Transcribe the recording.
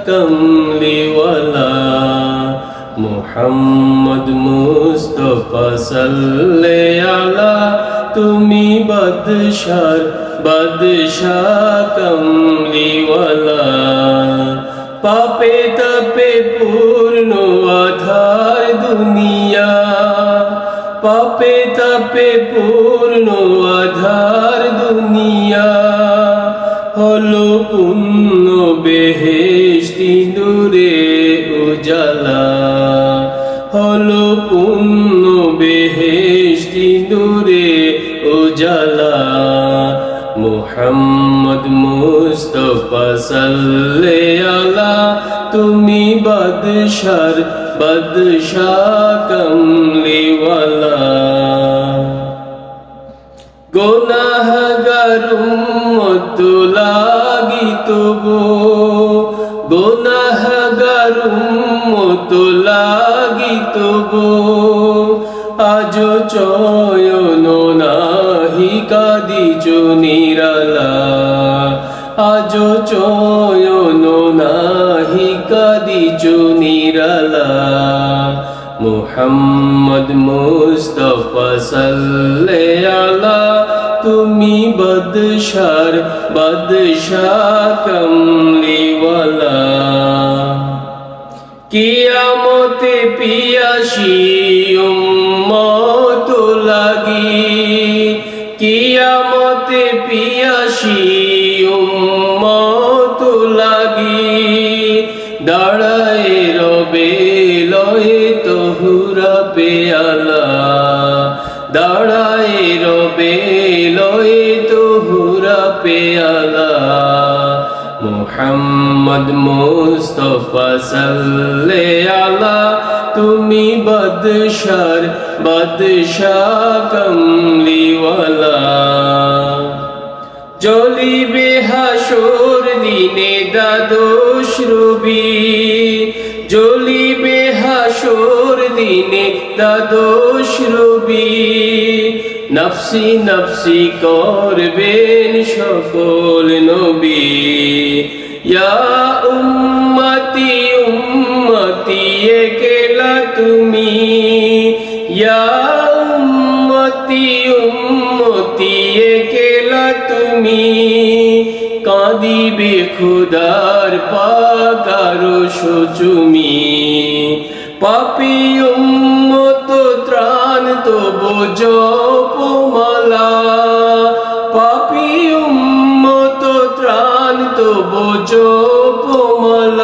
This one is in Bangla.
কমলিওয়ালা মুহাম্মদ মুস্তাফা সাল্লাল্লাহু আলা তুমি বাদশার বাদশাহ কমলিওয়ালা পাপে তাপে পূর্ণ আধার দুনিয়া পাপে তাপে পূর্ণ আধার দুনিয়া হলো পূর্ণ বেহেশতি নূরে উজালা হলো পূর্ণ বেহেশতি নূরে উজালা মুহাম্মদ মুস্তাফা সাল্লাল্লাহু আলা তুমি বাদশার বাদশাহ কমলিওয়ালা গুনাহগার উম্মত লাগিত গো গুনাহগার উম্মত লাগিত গো আজ চয়ন নাহি কাঁদিছ নিরালা আজ চয়ন নাহি কাঁদিছ নিরালা মুহাম্মদ মুস্তাফা সাল্লাল্লাহু আলা তুমি বাদশার বাদশাহ কমলিওয়ালা কিয়ামতে পিয়াসী উম্মত লাগি কিয়ামতে পিয়াসী উম্মত লাগি দাঁড়ায় রবে লয়ে তহুরা পেয়ালা দাঁড়ায় রবে লয়ে তহুরা পেয়ালা মুহাম্মদ মুস্তাফা সাল্লাল্লাহু আলা তুমি বাদশার বাদশাহ কমলিওয়ালা জ্বলিবে হাসর দিনে দ্বাদশ রবি জ্বলিবে হাসর দিনে দ্বাদশ রবি নফসি নফসি করবেন সকল নবী ইয়া উম্মতি উম্মতি একলা তুমি ইয়া উম্মতি উম্মতি একলা তুমি কাঁদিবে খুদার পাকার সুচুমি পাপী উম্মত ত্রাণ তব জপমালা